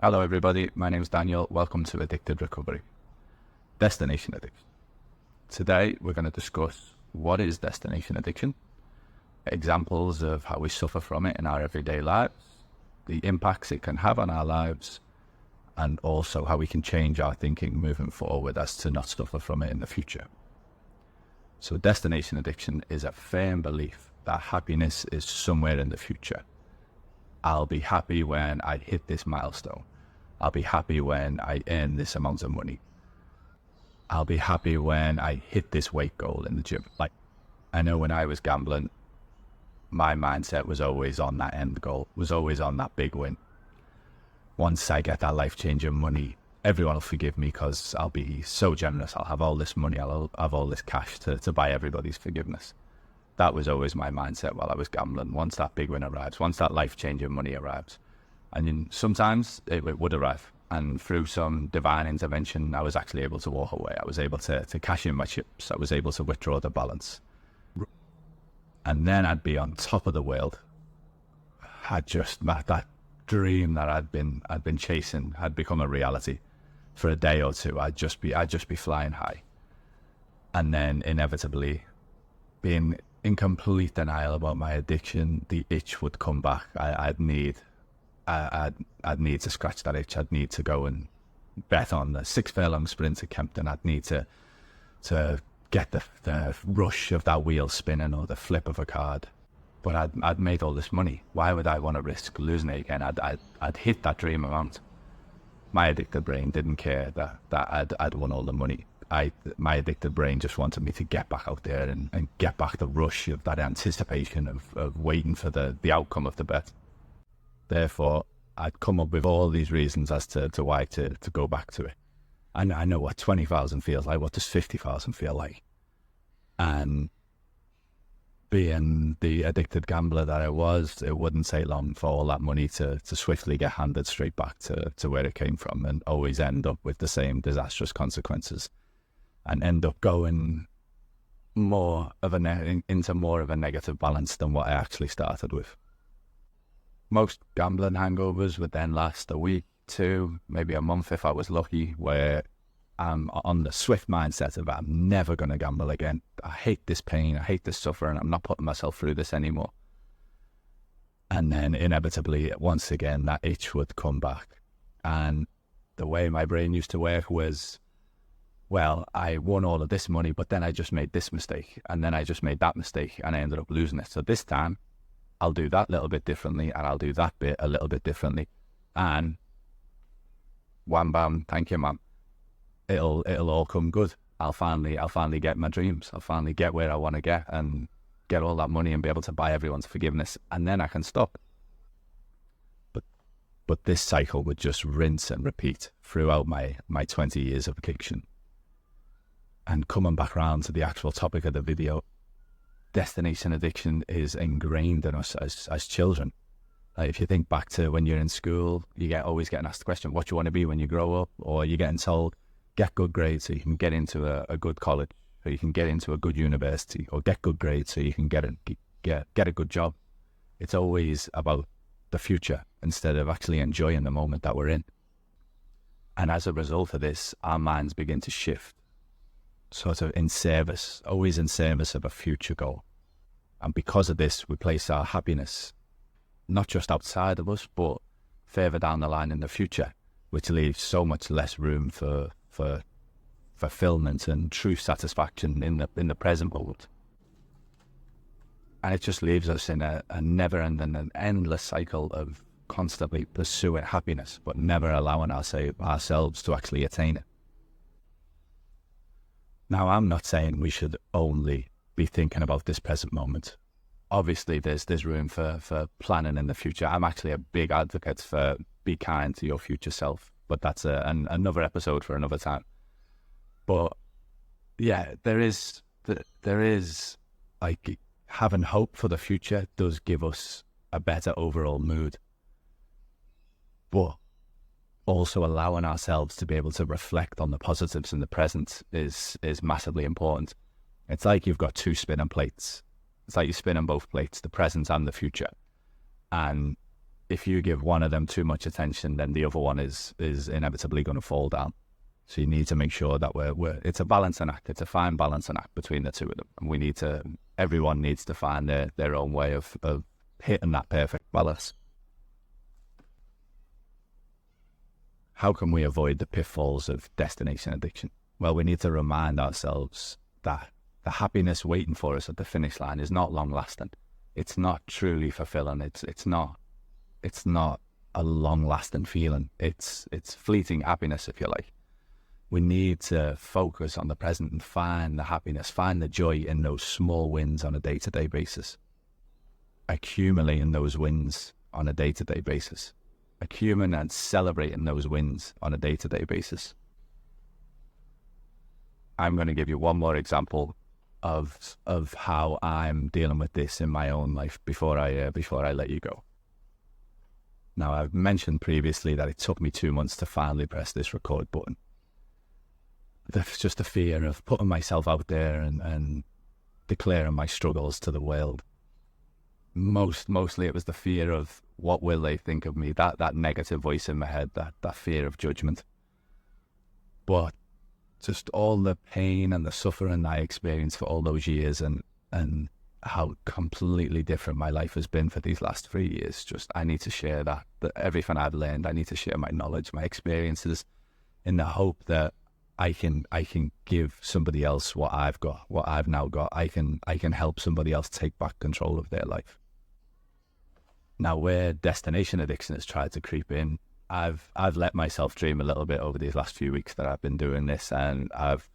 Hello everybody, my name is Daniel. Welcome to Addicted Recovery. Destination addiction. Today we're going to discuss what is destination addiction, examples of how we suffer from it in our everyday lives, the impacts it can have on our lives, and also how we can change our thinking moving forward as to not suffer from it in the future. So destination addiction is a firm belief that happiness is somewhere in the future. I'll be happy when I hit this milestone. I'll be happy when I earn this amount of money. I'll be happy when I hit this weight goal in the gym. Like, I know when I was gambling, my mindset was always on that end goal, was always on that big win. Once I get that life-changing money, everyone will forgive me because I'll be so generous. I'll have all this money, I'll have all this cash to buy everybody's forgiveness. That was always my mindset while I was gambling. Once that big win arrives, once that life-changing money arrives. And sometimes it would arrive. And through some divine intervention, I was actually able to walk away. I was able to cash in my chips. I was able to withdraw the balance. And then I'd be on top of the world. That dream that I'd been chasing had become a reality. For a day or two, I'd just be flying high. And then inevitably, being in complete denial about my addiction, the itch would come back. I'd need to scratch that itch. I'd need to go and bet on the 6 furlong sprint to Kempton. I'd need to get the rush of that wheel spinning or the flip of a card. But I'd made all this money. Why would I want to risk losing it again? I'd hit that dream amount. My addicted brain didn't care that I'd won all the money. My addicted brain just wanted me to get back out there and get back the rush of that anticipation of waiting for the outcome of the bet. Therefore, I'd come up with all these reasons as to why to go back to it. And I know what 20,000 feels like. What does 50,000 feel like? And being the addicted gambler that I was, it wouldn't take long for all that money to swiftly get handed straight back to where it came from and always end up with the same disastrous consequences and end up going into more of a negative balance than what I actually started with. Most gambling hangovers would then last a week, 2, maybe a month if I was lucky, where I'm on the swift mindset of I'm never going to gamble again. I hate this pain, I hate this suffering, I'm not putting myself through this anymore. And then inevitably, once again, that itch would come back. And the way my brain used to work was, well, I won all of this money, but then I just made this mistake, and then I just made that mistake, and I ended up losing it. So this time, I'll do that little bit differently, and I'll do that bit a little bit differently, and wham bam, thank you, ma'am. It'll all come good. I'll finally get my dreams. I'll finally get where I want to get and get all that money and be able to buy everyone's forgiveness, and then I can stop. But this cycle would just rinse and repeat throughout my 20 years of addiction. And coming back around to the actual topic of the video, destination addiction is ingrained in us as children. If you think back to when you're in school, always getting asked the question, what do you want to be when you grow up? Or you're getting told, get good grades so you can get into a good college, or you can get into a good university, or get good grades so you can get a good job. It's always about the future instead of actually enjoying the moment that we're in. And as a result of this, our minds begin to shift, sort of always in service of a future goal. And because of this, we place our happiness not just outside of us, but further down the line in the future, which leaves so much less room for fulfillment and true satisfaction in the present moment. And it just leaves us in a never-ending, an endless cycle of constantly pursuing happiness, but never allowing ourselves to actually attain it. Now, I'm not saying we should only be thinking about this present moment. Obviously, there's room for planning in the future. I'm actually a big advocate for be kind to your future self, but that's another episode for another time. But yeah, there is like having hope for the future does give us a better overall mood, but also allowing ourselves to be able to reflect on the positives in the present is massively important. It's like you've got 2 spinning plates. It's like you're spinning both plates, the present and the future. And if you give one of them too much attention, then the other one is inevitably going to fall down. So you need to make sure that it's a balancing act. It's a fine balancing act between the two of them. And everyone needs to find their own way of hitting that perfect balance. How can we avoid the pitfalls of destination addiction? Well, we need to remind ourselves that the happiness waiting for us at the finish line is not long lasting. It's not truly fulfilling. It's not a long lasting feeling. It's fleeting happiness, if you like. We need to focus on the present and find the happiness, find the joy in those small wins on a day-to-day basis. Accumulating those wins on a day-to-day basis. Accumulating and celebrating those wins on a day-to-day basis. I'm going to give you one more example of how I'm dealing with this in my own life before I let you go. Now, I've mentioned previously that it took me 2 months to finally press this record button. There's just a fear of putting myself out there and declaring my struggles to the world. Mostly it was the fear of what will they think of me, that negative voice in my head, that fear of judgment. But just all the pain and the suffering I experienced for all those years and how completely different my life has been for these last 3 years. Just, I need to share that everything I've learned. I need to share my knowledge, my experiences, in the hope that I can give somebody else what I've got, what I've now got. I can help somebody else take back control of their life. Now, where destination addiction has tried to creep in, I've let myself dream a little bit over these last few weeks that I've been doing this, and I've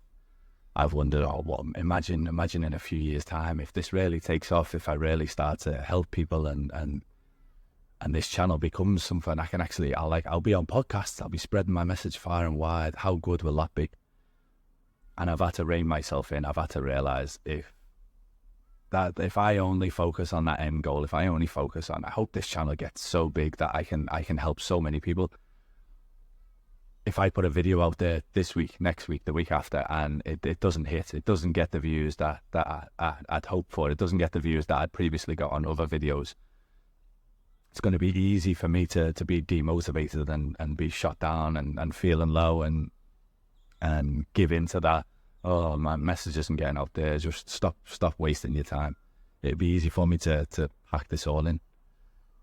wondered, imagine in a few years' time, if this really takes off, if I really start to help people and this channel becomes something I can actually, I'll be on podcasts, I'll be spreading my message far and wide. How good will that be? And I've had to rein myself in. I've had to realize if I only focus on that end goal, if I only focus on, I hope this channel gets so big that I can help so many people. If I put a video out there this week, next week, the week after, and it doesn't hit, it doesn't get the views that I'd hoped for, it doesn't get the views that I'd previously got on other videos, it's going to be easy for me to be demotivated and be shot down and feeling low and give in to that. Oh, my message isn't getting out there. Just stop wasting your time. It'd be easy for me to pack this all in.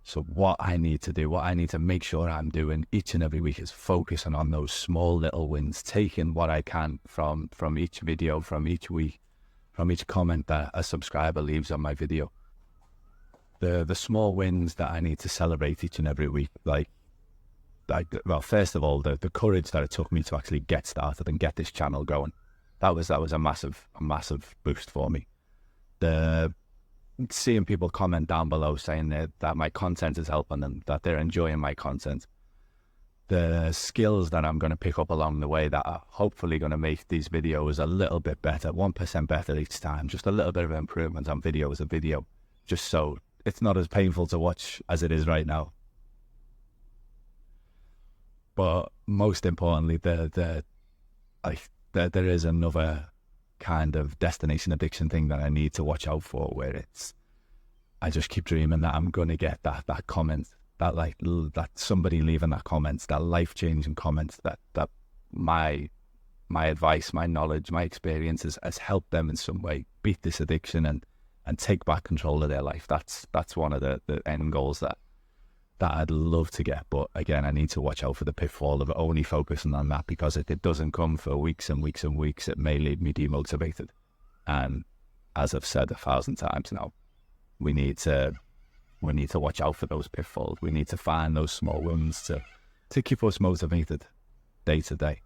So what I need to do, what I need to make sure I'm doing each and every week is focusing on those small little wins, taking what I can from each video, from each week, from each comment that a subscriber leaves on my video. The small wins that I need to celebrate each and every week, well, first of all, the courage that it took me to actually get started and get this channel going. That was a massive boost for me. Seeing people comment down below saying that my content is helping them, that they're enjoying my content. The skills that I'm going to pick up along the way that are hopefully going to make these videos a little bit better, 1% better each time, just a little bit of improvement on video as a video, just so it's not as painful to watch as it is right now. But most importantly, there is another kind of destination addiction thing that I need to watch out for, where I just keep dreaming that I'm going to get that comment, that somebody leaving that comment, that life-changing comment, that my advice, my knowledge, my experiences has helped them in some way beat this addiction and take back control of their life. That's one of the end goals that I'd love to get. But again, I need to watch out for the pitfall of only focusing on that, because if it doesn't come for weeks and weeks and weeks, it may leave me demotivated. And as I've said 1,000 times now, we need to watch out for those pitfalls. We need to find those small wins to keep us motivated day to day.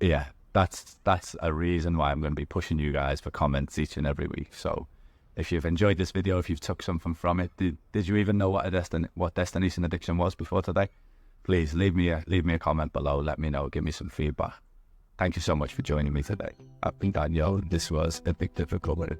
Yeah, that's a reason why I'm going to be pushing you guys for comments each and every week. So if you've enjoyed this video, if you've took something from it, did you even know what destination addiction was before today? Please leave me a comment below. Let me know. Give me some feedback. Thank you so much for joining me today. I've been Daniel. This was Addictive Recovery.